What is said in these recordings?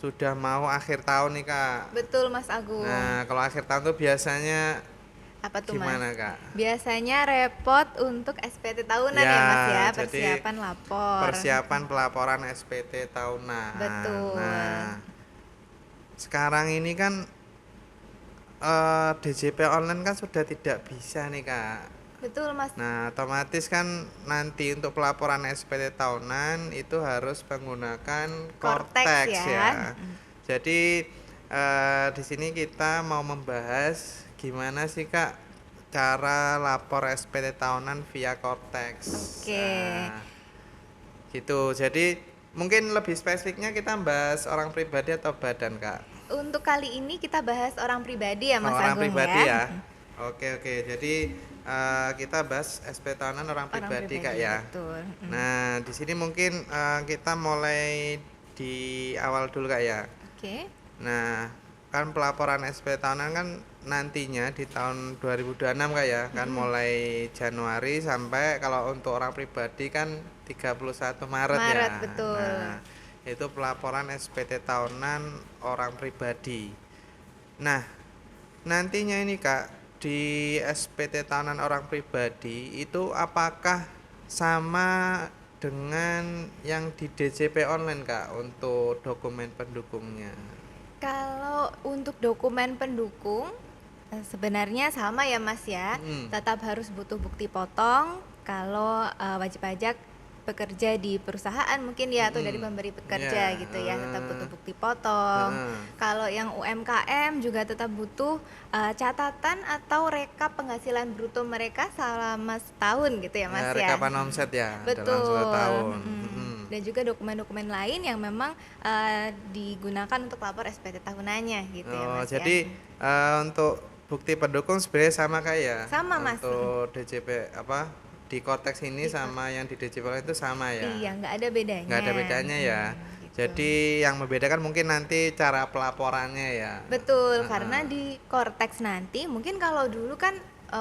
sudah mau akhir tahun nih Kak. Betul Mas Agung. Nah, kalau akhir tahun tuh biasanya Apa tuh Mas? gimana Kak? Biasanya repot untuk SPT tahunan Ya, ya Mas ya, jadi persiapan lapor. persiapan pelaporan SPT tahunan. Betul. Nah, sekarang ini kan DJP online kan sudah tidak bisa nih Kak. Betul Mas. Nah, otomatis kan nanti untuk pelaporan SPT tahunan itu harus menggunakan Cortex Cortex ya. ya. Jadi di sini kita mau membahas gimana sih Kak cara lapor SPT tahunan via Cortex. Oke. Nah, gitu. Jadi mungkin lebih spesifiknya kita bahas orang pribadi atau badan Kak? Untuk kali ini kita bahas orang pribadi ya Mas Orang Agung pribadi ya. ya. Oke. Jadi kita bahas SPT tahunan orang Orang pribadi Kak pribadi, ya. betul. Nah, di sini mungkin kita mulai di awal dulu Kak ya. Oke. Nah, kan pelaporan SPT tahunan kan nantinya di tahun 2026 Kak ya, kan mulai Januari sampai kalau untuk orang pribadi kan 31 Maret ya. Maret, betul. Nah, itu pelaporan SPT tahunan orang pribadi. Nah, nantinya ini Kak, di SPT tahunan orang pribadi itu apakah sama dengan yang di DJP online Kak untuk dokumen pendukungnya? Kalau untuk dokumen pendukung sebenarnya sama ya Mas ya. Tetap harus butuh bukti potong kalau wajib pajak bekerja di perusahaan mungkin ya atau dari pemberi pekerja Ya, gitu ya, tetap butuh bukti potong. Kalau yang UMKM juga tetap butuh catatan atau rekap penghasilan bruto mereka selama setahun gitu ya Mas ya. Rekapan omset ya dalam Betul. 1 tahun. Dan juga dokumen-dokumen lain yang memang digunakan untuk lapor SPT tahunannya gitu ya Oh, Mas jadi ya. untuk bukti pendukung sebenarnya sama kayak Sama, Mas. untuk DJP apa di Cortex ini sama yang di DJP lain itu sama ya. Iya, nggak ada bedanya. Nggak ada bedanya ya. Gitu. Jadi yang membedakan mungkin nanti cara pelaporannya ya. Betul, karena di Cortex nanti mungkin kalau dulu kan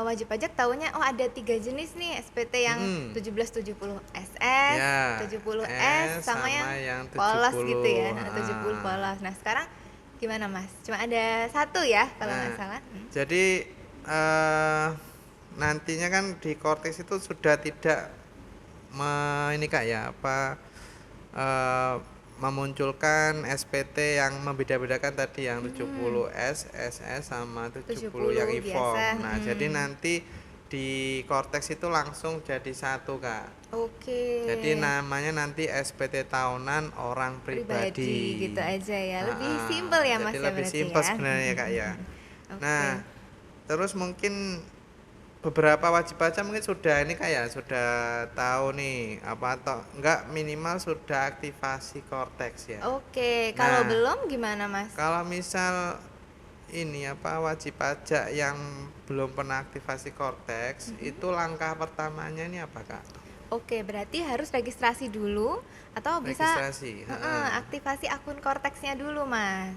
wajib pajak tahunya oh ada 3 jenis nih SPT yang 1770 SS, Ya, 70S sama yang 70. polos gitu ya, Ah. 70 polos. Nah sekarang gimana Mas? Cuma ada satu ya kalau nggak salah. Jadi nantinya kan di Cortex itu sudah tidak ini Kak ya apa memunculkan SPT yang membeda-bedakan tadi yang 70S, SS sama 70 yang 70 e-form. biasa. Nah, jadi nanti di Cortex itu langsung jadi satu Kak. Oke. Jadi namanya nanti SPT tahunan orang pribadi. Gitu aja ya. Lebih Ah, simpel ya Mas jadi ya lebih berarti simpel ya. sebenarnya Kak ya. Oke. Nah, terus mungkin beberapa wajib pajak mungkin sudah ini kayak sudah tahu nih apa atau enggak minimal sudah aktivasi Cortex ya. Oke, kalau Nah, belum gimana Mas? kalau misal ini apa wajib pajak yang belum pernah aktivasi Cortex itu langkah pertamanya ini apa Kak? Oke, berarti harus registrasi dulu atau bisa Registrasi. aktivasi akun Cortex-nya dulu Mas.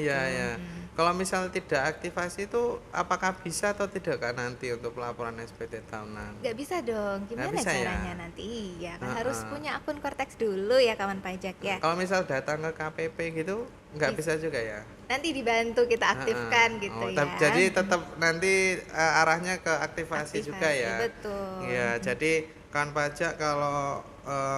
Ya. Kalau misal tidak aktivasi itu apakah bisa atau tidak Kak nanti untuk pelaporan SPT tahunan? Nggak bisa dong, gimana bisa ya? caranya nanti? Iya, kan harus punya akun Cortex dulu ya kawan pajak ya. Kalau misal datang ke KPP gitu nggak bisa juga ya? Nanti dibantu kita aktifkan gitu Oh, ya. jadi tetap nanti arahnya ke aktivasi juga ya. Betul. Iya, jadi kawan pajak kalau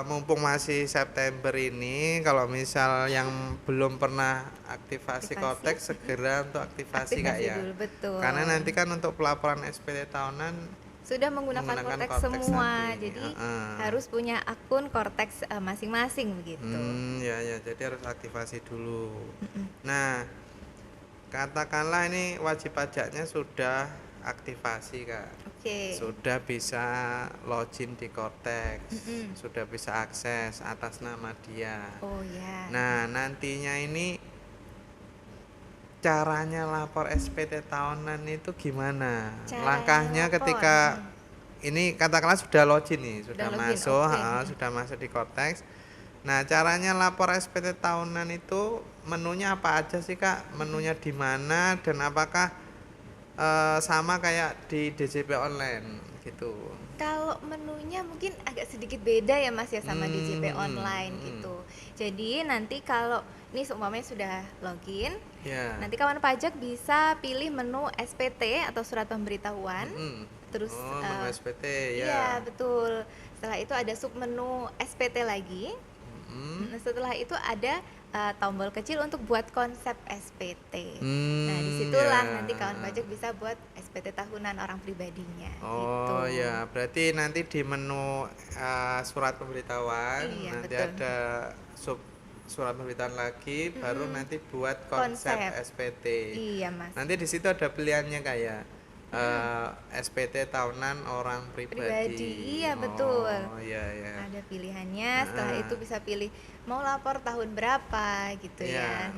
mumpung masih September ini, kalau misal yang belum pernah aktivasi Cortex segera untuk aktivasi Kak ya. dulu, betul. Karena nanti kan untuk pelaporan SPT tahunan Sudah menggunakan Cortex Cortex semua, nanti. jadi harus punya akun Cortex masing-masing begitu. Ya, jadi harus aktivasi dulu. Nah, katakanlah ini wajib pajaknya sudah aktivasi Kak. Oke. Sudah bisa login di Cortex, sudah bisa akses atas nama dia. Oh ya. Nah, nantinya ini caranya lapor SPT tahunan itu gimana? Caranya Langkahnya lapor. ketika ini katakanlah sudah login nih, sudah login, masuk, oke. sudah masuk di Cortex. Nah, caranya lapor SPT tahunan itu menunya apa aja sih Kak? Menunya di mana dan apakah sama kayak di DJP online gitu? Kalau menunya mungkin agak sedikit beda ya Mas ya sama DJP online gitu. Jadi nanti kalau ini seumpamanya sudah login, Ya. nanti kawan pajak bisa pilih menu SPT atau surat pemberitahuan. Mm-mm. Terus Oh, menu SPT iya ya. betul. Setelah itu ada submenu SPT lagi. Mm-mm. Setelah itu ada tombol kecil untuk buat konsep SPT. Nah, Ya. disitulah nanti kawan pajak bisa buat SPT tahunan orang pribadinya gitu. Oh ya, berarti nanti di menu surat pemberitahuan Iya, nanti betul. ada sub surat pemberitahuan lagi, baru nanti buat konsep Konsep. SPT. Iya, Mas. Nanti di situ ada pilihannya kayak SPT tahunan orang pribadi. Iya, betul. Oh iya ya. Ada pilihannya, setelah itu bisa pilih mau lapor tahun berapa gitu Iya. ya.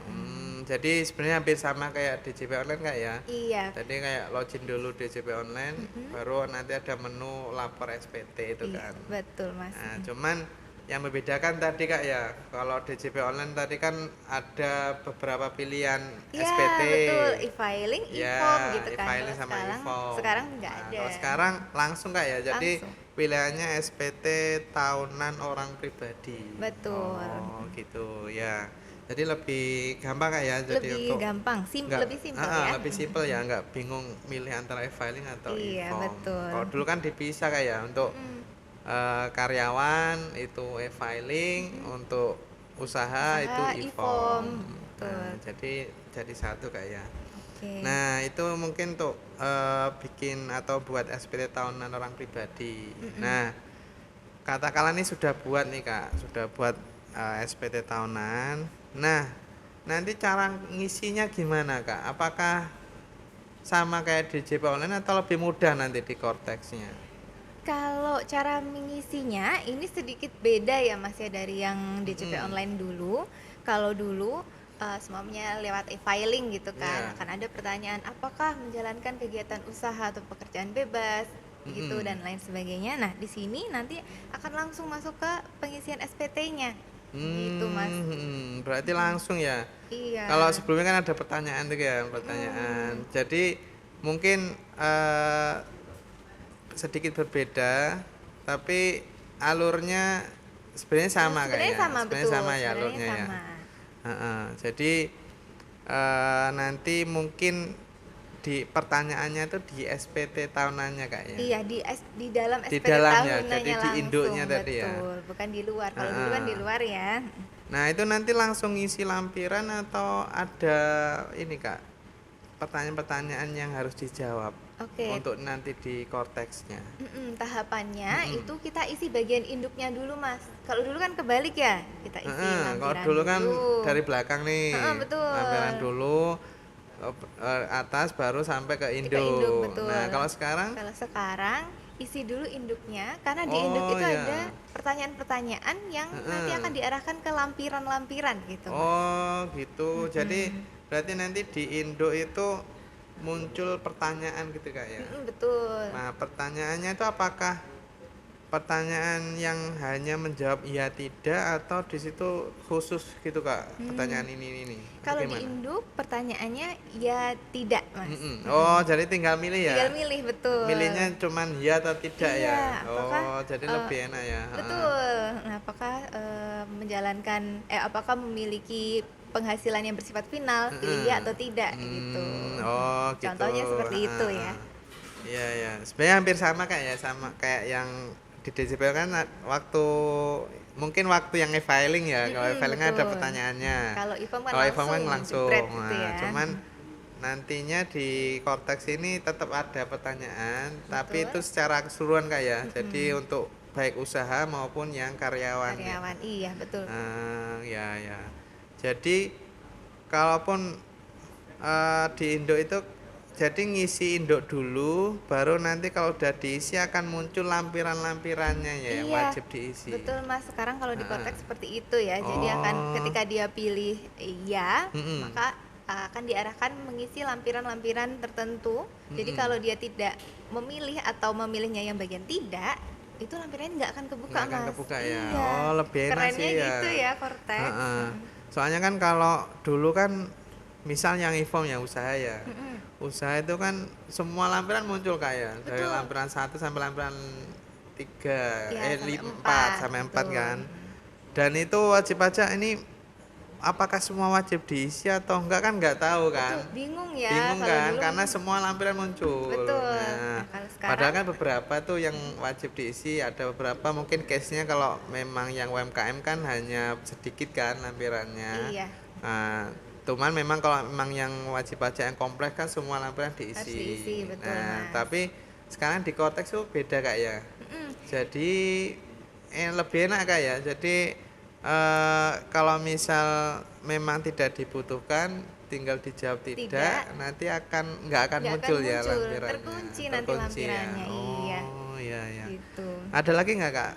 Jadi sebenarnya hampir sama kayak DJP online kak ya. Iya. Jadi kayak login dulu DJP online, baru nanti ada menu lapor SPT itu Iya, kan. betul, Mas. Nah, cuman yang membedakan tadi kak ya, kalau DJP online tadi kan ada beberapa pilihan Iya, SPT. betul, e-filing, Ya, e-form gitu kan. e-filing Kalau sama e-form. sekarang nggak Nah, ada. kalau sekarang langsung kak ya, jadi Langsung. pilihannya SPT tahunan orang pribadi. Betul. Oh, gitu ya. Jadi lebih gampang kak ya, jadi Lebih untuk gampang, nggak, lebih simpel ya. lebih simpel ya, nggak bingung milih antara e-filing atau Iya, e-form. betul. Kalau dulu kan dipisah kak ya, untuk karyawan itu e-filing, untuk usaha itu Usaha e-form. e-form, betul. Nah, jadi satu kak ya. Oke. Nah, itu mungkin untuk bikin atau buat SPT tahunan orang pribadi. Nah, katakanlah ini sudah buat nih kak, sudah buat SPT tahunan. Nah, nanti cara ngisinya gimana kak? Apakah sama kayak DJP online atau lebih mudah nanti di Cortex-nya? Kalau cara mengisinya ini sedikit beda ya Mas ya dari yang DCP online dulu. Kalau dulu semuanya lewat e-filing gitu kan, Iya. akan ada pertanyaan apakah menjalankan kegiatan usaha atau pekerjaan bebas gitu dan lain sebagainya. Nah, di sini nanti akan langsung masuk ke pengisian SPT-nya. Gitu, Mas. Berarti langsung ya. Iya. Kalau sebelumnya kan ada pertanyaan tuh ya, pertanyaan. Jadi mungkin sedikit berbeda, tapi alurnya sebenarnya sama Sebenarnya kayaknya. sama, Sebenarnya betul. sama ya Sebenarnya alurnya ya. sama. Jadi nanti mungkin di pertanyaannya itu di SPT tahunannya kak ya. Iya, di dalam Di SPT dalamnya, tahunannya jadi di langsung, induknya tadi ya. betul, bukan di luar. Kalau dulu kan di luar ya. Nah itu nanti langsung ngisi lampiran atau ada ini kak, pertanyaan-pertanyaan yang harus dijawab Oke. untuk nanti di Cortex-nya. Tahapannya itu kita isi bagian induknya dulu, Mas. Kalau dulu kan kebalik ya, kita isi Kalau lampiran dulu kan dulu. dari belakang nih, Betul. lampiran dulu, atas baru sampai ke induk. induk, betul. Nah kalau sekarang, Kalau sekarang isi dulu induknya, karena di Oh, induk itu iya. ada pertanyaan-pertanyaan yang nanti akan diarahkan ke lampiran-lampiran gitu. Mas. oh gitu. Jadi berarti nanti di induk itu muncul pertanyaan gitu kak ya. Betul. Nah pertanyaannya itu apakah pertanyaan yang hanya menjawab iya tidak atau di situ khusus gitu kak, pertanyaan ini Kalau di bagaimana? induk pertanyaannya ya tidak, Mas. Oh jadi tinggal milih ya, Tinggal milih, betul. milihnya cuman iya atau tidak Iya, ya. apakah, Oh jadi lebih enak ya. Betul. Nah, apakah apakah memiliki penghasilan yang bersifat final, pilih ya atau tidak gitu. Oh gitu. Contohnya seperti itu ya. Iya ya, sebenarnya hampir sama kak ya, sama kayak yang di DJP kan mungkin waktu yang e-filing ya. Kalau e-filing ada betul. pertanyaannya. Kalau e-form kan Kalau e-form kan langsung langsung. jebret gitu Nah, ya. cuman nantinya di Cortex ini tetap ada pertanyaan, tapi itu secara keseluruhan kak ya. Jadi untuk baik usaha maupun yang karyawan. Ya. Karyawan, iya betul. Ya. Jadi kalaupun di induk itu jadi ngisi induk dulu, baru nanti kalau udah diisi akan muncul lampiran-lampirannya ya yang Iya, wajib diisi. betul Mas. Sekarang kalau di konteks seperti itu ya. Jadi akan ketika dia pilih iya, maka akan diarahkan mengisi lampiran-lampiran tertentu. Jadi kalau dia tidak memilih atau memilihnya yang bagian tidak, itu lampirannya nggak akan kebuka, Nggak akan Mas. kebuka ya. Iya. Oh, lebih enak Kerennya sih ya. gitu ya Cortex. Soalnya kan kalau dulu kan misal yang e-form ya usaha ya. Usaha itu kan semua lampiran muncul kayak dari Betul. lampiran 1 sampai lampiran 3, Iya, sampai 4 sampai 4 betul. kan. Dan itu wajib pajak ini apakah semua wajib diisi atau enggak kan nggak tahu kan. Betul, bingung ya Bingung kalau kan dulu. karena semua lampiran muncul. Betul. Nah, Nah, kalau padahal sekarang kan beberapa tuh yang wajib diisi, ada beberapa mungkin case-nya kalau memang yang UMKM kan hanya sedikit kan lampirannya. iya Nah, cuman memang kalau memang yang wajib pajak yang kompleks kan semua lampiran harus diisi. diisi, betul Nah, Mas. tapi sekarang di Kotex tuh beda Kak ya. Mm-mm. Jadi lebih enak Kak ya. Jadi kalau misal memang tidak dibutuhkan tinggal dijawab tidak, Tidak. nanti nggak akan Nggak akan muncul ya muncul, lampirannya. terkunci nanti Terkunci ya. lampirannya, iya. Oh, iya ya. Gitu. Ada lagi nggak Kak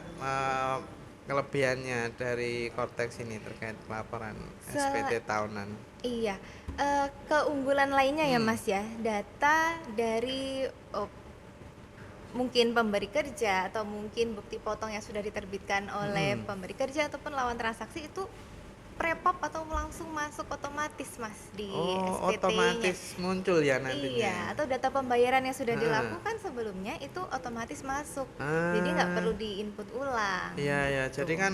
kelebihannya dari Cortex ini terkait pelaporan Se- SPT tahunan? Iya, keunggulan lainnya ya Hmm. Mas ya, data dari mungkin pemberi kerja atau mungkin bukti potong yang sudah diterbitkan oleh pemberi kerja ataupun lawan transaksi itu prepop atau langsung masuk otomatis Mas di Oh, SPT-nya. otomatis muncul ya Iya, nantinya. atau data pembayaran yang sudah Heeh. dilakukan sebelumnya itu otomatis masuk. Jadi nggak Ah, perlu diinput ulang. iya ya. Jadi Gitu. kan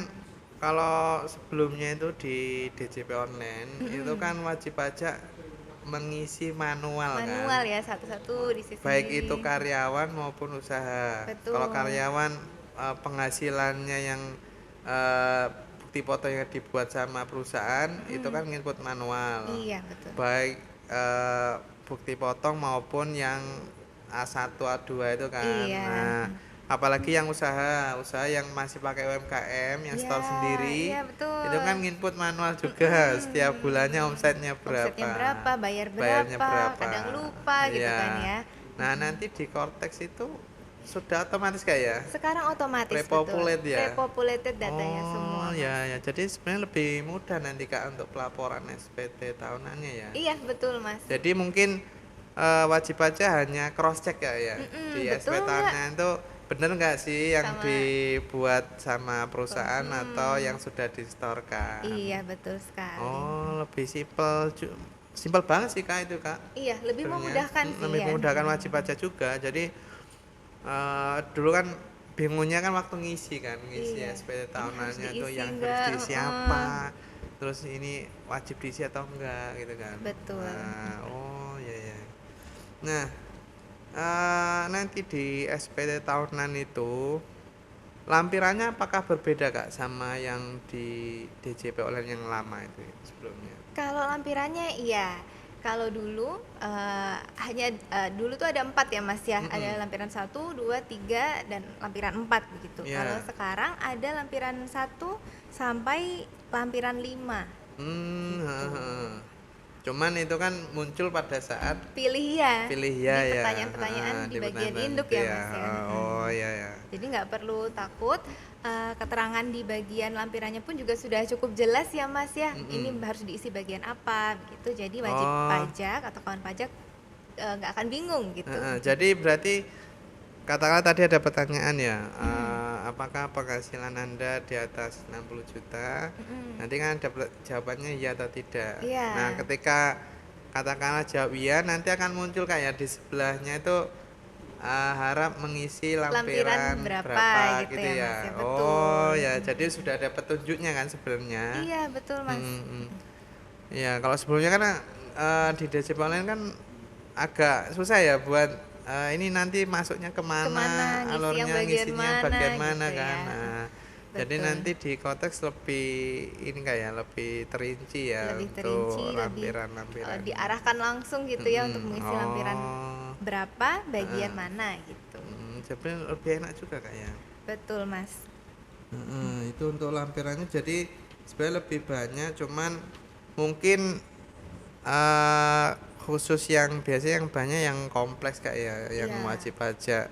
kalau sebelumnya itu di DJP online itu kan wajib pajak mengisi manual Manual kan. ya satu-satu diisi Baik sendiri. itu karyawan maupun usaha. Betul. Kalau karyawan penghasilannya yang eh, bukti foto yang dibuat sama perusahaan itu kan input manual. Iya, betul. Baik bukti potong maupun yang A1 A2 itu kan. Iya. Nah, apalagi yang usaha yang masih pakai UMKM yang store Iya, sendiri iya, betul. itu kan input manual juga setiap bulannya omsetnya berapa. Omsetnya berapa, Bayarnya berapa. kadang lupa gitu Iya. kan ya. Nah, nanti di Cortex itu sudah otomatis kayak ya? Sekarang otomatis Repopulate betul. ya? Repopulated datanya semua. Oh, ya ya. Jadi sebenarnya lebih mudah nanti Kak untuk pelaporan SPT tahunannya ya. Iya, betul Mas. Jadi mungkin wajib pajak hanya cross check ya di betul SPT tahunan itu bener nggak sih yang Sama- dibuat sama perusahaan atau yang sudah distorkan. Iya, betul sekali. Oh, lebih simpel banget sih Kak itu Kak. Iya, lebih Sebenarnya. memudahkan sih Lebih ya. memudahkan wajib pajak juga. Jadi dulu kan bingungnya kan waktu ngisi Iya. SPT Ini tahunannya harus itu diisi yang enggak? harus diisi Heeh. apa, terus ini wajib diisi atau enggak gitu kan. Betul. Nah, oh ya ya. Nah, nanti di SPT tahunan itu lampirannya apakah berbeda Kak sama yang di DJP online yang lama itu ya, sebelumnya? Kalau lampirannya iya. Kalau dulu hanya dulu tuh ada 4 ya Mas ya. Ada lampiran 1, 2, 3 dan lampiran 4 begitu. Iya. Kalau sekarang ada lampiran 1 sampai lampiran 5. Heeh. Cuman itu kan muncul pada saat Pilih ya. pilih Di ya ya. pertanyaan-pertanyaan Heeh, di bagian pertanyaan induk itu ya Mas ya. Oh ya ya. Jadi nggak perlu takut, keterangan di bagian lampirannya pun juga sudah cukup jelas ya Mas ya. Ini harus diisi bagian apa begitu. Jadi wajib Oh. pajak atau kawan pajak nggak akan bingung gitu. Jadi berarti katakanlah tadi ada pertanyaan ya, apakah penghasilan Anda di atas 60 juta? Nanti kan ada jawabannya iya atau tidak. Iya. Nah, ketika katakanlah jawab iya, nanti akan muncul kayak di sebelahnya itu harap mengisi lampiran berapa gitu ya, Mas, ya, betul. Oh ya, jadi sudah ada petunjuknya kan sebenarnya. Iya betul Mas. Ya, kalau sebelumnya kan di DJP online kan agak susah ya buat ini nanti masuknya kemana, Kemana, ngisi alurnya yang bagian ngisinya mana, bagian mana gitu kan. ya. Nah, jadi Betul. nanti di konteks lebih ini kayak lebih terinci ya Lebih untuk terinci, lebih lampiran-lampiran. diarahkan langsung gitu ya untuk mengisi lampiran Oh, berapa bagian mana gitu. jadi lebih enak juga Kak ya. Betul Mas. Itu untuk lampirannya jadi sebenarnya lebih banyak, cuman mungkin khusus yang biasanya yang banyak yang kompleks Kak ya, yang Iya. wajib pajak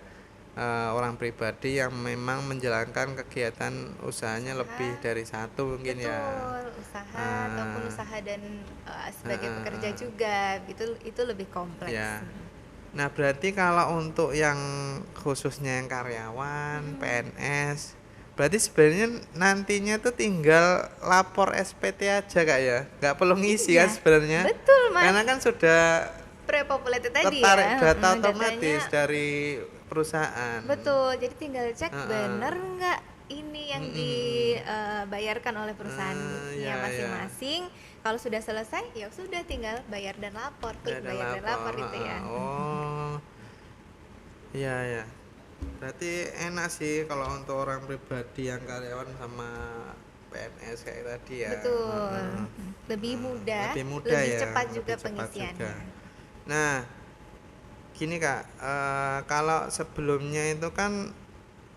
orang pribadi yang memang menjalankan kegiatan usahanya lebih dari satu mungkin Betul, ya. usaha ataupun usaha dan sebagai pekerja juga gitu itu lebih kompleks. Ya. Nah, berarti kalau untuk yang khususnya yang karyawan, PNS, berarti sebenarnya nantinya tuh tinggal lapor SPT aja Kak ya, nggak perlu ngisi Iya, kan sebenarnya. betul, Mas. Karena kan sudah Pre-populated tadi tertarik ya. data Datanya otomatis dari perusahaan. betul, jadi tinggal cek bener nggak ini yang Mm-mm. dibayarkan oleh perusahaannya Ya, ya. masing-masing. Kalau sudah selesai, ya sudah tinggal bayar dan lapor, klik Ada bayar dan lapor lapor. itu ya. Oh, iya ya. Berarti enak sih kalau untuk orang pribadi yang karyawan sama PNS kayak tadi ya. Betul. Heeh. Lebih mudah, Lebih mudah lebih ya, cepat juga lebih cepat juga. pengisiannya. Nah, gini Kak, kalau sebelumnya itu kan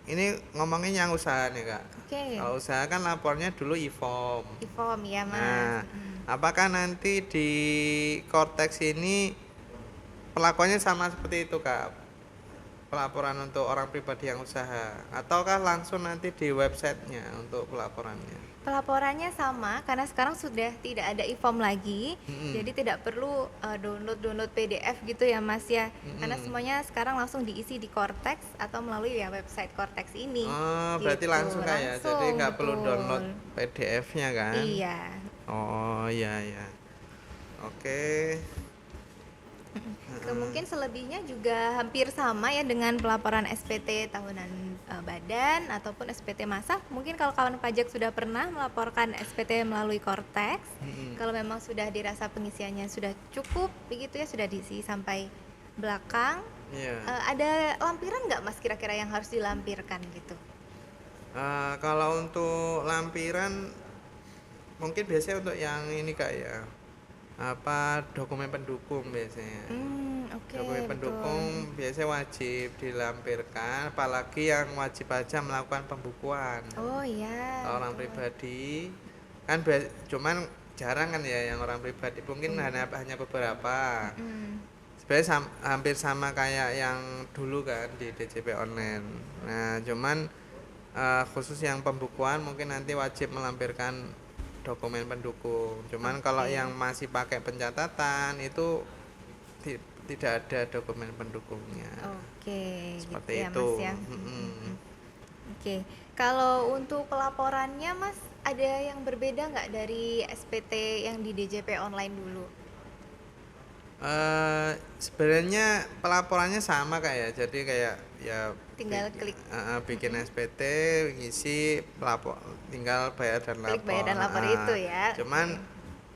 ini ngomongin yang usaha nih Kak. Oke, Kalau usaha kan lapornya dulu e-form. e-form ya Mas. Nah, apakah nanti di Cortex ini perlakuannya sama seperti itu Kak? Pelaporan untuk orang pribadi yang usaha ataukah langsung nanti di websitenya untuk pelaporannya? Pelaporannya sama karena sekarang sudah tidak ada e-form lagi, Mm-mm. jadi tidak perlu download PDF gitu ya Mas ya. Karena Mm-mm. semuanya sekarang langsung diisi di Cortex atau melalui ya website Cortex ini. Oh, berarti Gitu, langsung Kak ya. Jadi langsung nggak perlu download betul. PDF-nya kan? Iya. Oh, iya ya. Oke. Mungkin selebihnya juga hampir sama ya dengan pelaporan SPT tahunan badan ataupun SPT masa. Mungkin kalau kawan pajak sudah pernah melaporkan SPT melalui Cortex, Mm-mm. kalau memang sudah dirasa pengisiannya sudah cukup begitu ya, sudah diisi sampai belakang, Iya. ada lampiran nggak Mas kira-kira yang harus dilampirkan gitu? Kalau untuk lampiran mungkin biasanya untuk yang ini Kak ya. Apa dokumen pendukung biasanya. Oke, Dokumen betul. pendukung biasanya wajib dilampirkan, apalagi yang wajib pajak melakukan pembukuan. Oh iya, Orang betul. pribadi kan cuman jarang kan ya yang orang pribadi, mungkin hanya beberapa. Mm. Sebenarnya hampir sama kayak yang dulu kan di DJP online. Nah, cuman khusus yang pembukuan mungkin nanti wajib melampirkan dokumen pendukung. Cuman kalau Oke. yang masih pakai pencatatan itu tidak ada dokumen pendukungnya. Oke, gitu Seperti ya itu. Mas ya. Oke, kalau untuk pelaporannya Mas ada yang berbeda nggak dari SPT yang di DJP online dulu? Sebenarnya pelaporannya sama kayak, jadi kayak ya Tinggal klik bikin SPT, ngisi pelapor, tinggal bayar dan klik bayar lapor. dan lapor itu ya. Cuman Oke.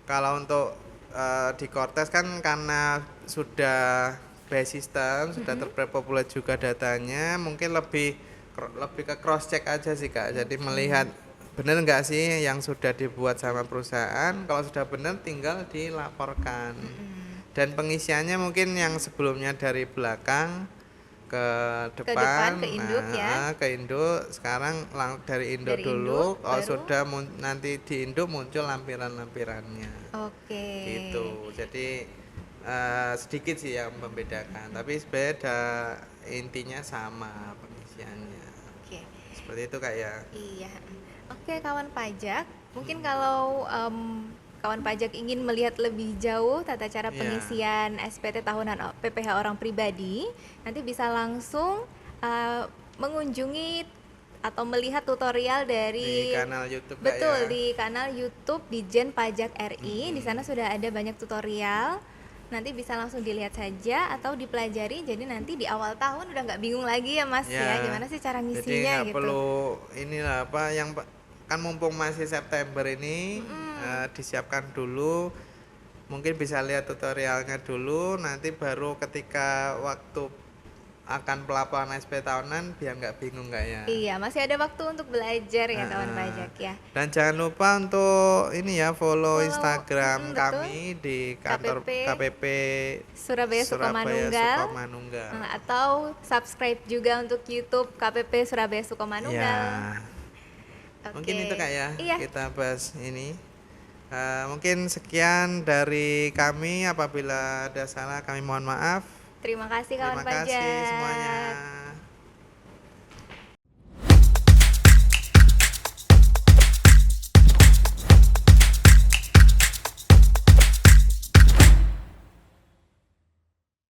kalau untuk di Cortex kan karena sudah by system, sudah terpopuler juga datanya, mungkin lebih ke cross check aja sih Kak. Jadi melihat benar nggak sih yang sudah dibuat sama perusahaan. Kalau sudah benar tinggal dilaporkan. Dan pengisiannya mungkin yang sebelumnya dari belakang ke depan, depan, ke induk ya. ke induk, sekarang dari induk Dari dulu. induk Kalau baru. sudah nanti di induk muncul lampiran-lampirannya Oke. gitu. Jadi sedikit sih yang membedakan, tapi sebenarnya intinya sama pengisiannya. Oke. Seperti itu Kak ya. Iya. Oke, kawan pajak, mungkin kalau kawan pajak ingin melihat lebih jauh tata cara Iya. pengisian SPT tahunan PPh orang pribadi, nanti bisa langsung mengunjungi atau melihat tutorial Di dari kanal YouTube Kak betul ya. di kanal YouTube Ditjen Pajak RI. Di sana sudah ada banyak tutorial. Nanti bisa langsung dilihat saja atau dipelajari. Jadi nanti di awal tahun udah nggak bingung lagi ya Mas ya. Gimana sih cara Jadi ngisinya nggak gitu. perlu inilah apa yang kan mumpung masih September ini disiapkan dulu, mungkin bisa lihat tutorialnya dulu, nanti baru ketika waktu akan pelaporan SP tahunan biar nggak bingung Kak ya. Iya, masih ada waktu untuk belajar ya kawan pajak ya. Dan jangan lupa untuk ini ya follow Follow, Instagram betul. kami di kantor KPP Surabaya Sukomanunggal. Sukomanunggal. Atau subscribe juga untuk YouTube KPP Surabaya Sukomanunggal. Ya, Oke. mungkin itu Kak ya. Iya. Kita bahas ini. Mungkin sekian dari kami. Apabila ada salah kami mohon maaf. Terima kasih kawan Terima kasih pajak. semuanya.